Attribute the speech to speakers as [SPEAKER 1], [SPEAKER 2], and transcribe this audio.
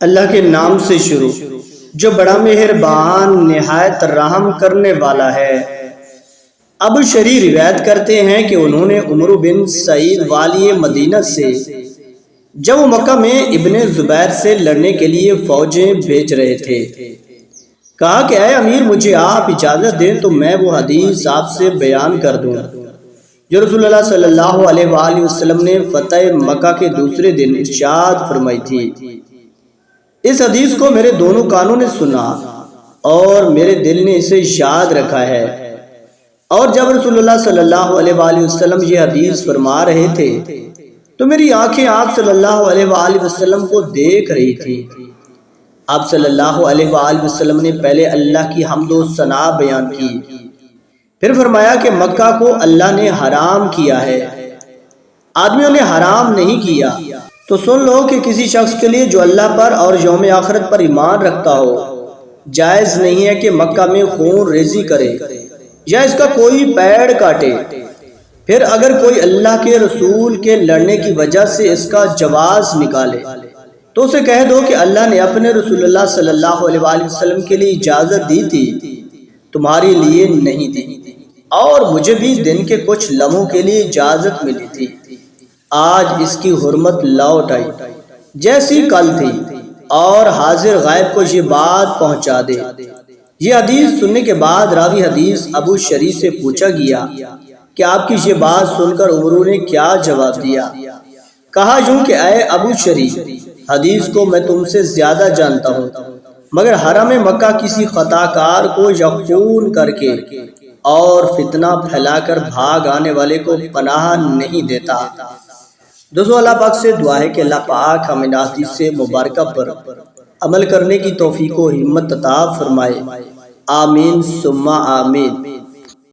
[SPEAKER 1] اللہ کے نام سے شروع جو بڑا مہربان نہایت رحم کرنے والا ہے۔ ابو شری روایت کرتے ہیں کہ انہوں نے عمرو بن سعید والی مدینہ سے جب وہ مکہ میں ابن زبیر سے لڑنے کے لیے فوجیں بھیج رہے تھے کہا کہ اے امیر، مجھے آپ اجازت دیں تو میں وہ حدیث آپ سے بیان کر دوں جو رسول اللہ صلی اللہ علیہ وآلہ وسلم نے فتح مکہ کے دوسرے دن ارشاد فرمائی تھی۔ اس حدیث کو میرے دونوں کانوں نے سنا اور میرے دل نے اسے یاد رکھا ہے۔ اور جب رسول اللہ صلی اللہ علیہ وآلہ وسلم یہ حدیث فرما رہے تھے تو میری آنکھیں آپ صلی اللہ علیہ وآلہ وسلم کو دیکھ رہی تھی۔ آپ صلی اللہ علیہ وآلہ وسلم نے پہلے اللہ کی حمد و ثنا بیان کی، پھر فرمایا کہ مکہ کو اللہ نے حرام کیا ہے، آدمیوں نے حرام نہیں کیا۔ تو سن لو کہ کسی شخص کے لیے جو اللہ پر اور یوم آخرت پر ایمان رکھتا ہو جائز نہیں ہے کہ مکہ میں خون ریزی کرے یا اس کا کوئی پیڑ کاٹے۔ پھر اگر کوئی اللہ کے رسول کے لڑنے کی وجہ سے اس کا جواز نکالے تو اسے کہہ دو کہ اللہ نے اپنے رسول اللہ صلی اللہ علیہ وآلہ وسلم کے لیے اجازت دی تھی، تمہارے لیے نہیں دی، اور مجھے بھی دن کے کچھ لمحوں کے لیے اجازت ملی تھی۔ آج اس کی حرمت لوٹ آئی جیسی کل تھی، اور حاضر غائب کو یہ بات پہنچا دے۔ یہ حدیث سننے کے بعد راوی حدیث ابو شری سے پوچھا گیا کہ آپ کی یہ بات سن کر عمرو نے کیا جواب دیا؟ کہا یوں کہ اے ابو شری، حدیث کو میں تم سے زیادہ جانتا ہوں، مگر حرم مکہ کسی خطا کار کو یخون کر کے اور فتنہ پھیلا کر بھاگ آنے والے کو پناہ نہیں دیتا۔ دوستو، اللہ پاک سے دعا ہے کہ اللہ پاک ہمیں ان احادیث مبارکہ پر عمل کرنے کی توفیق و ہمت عطا فرمائے۔ آمین ثم آمین۔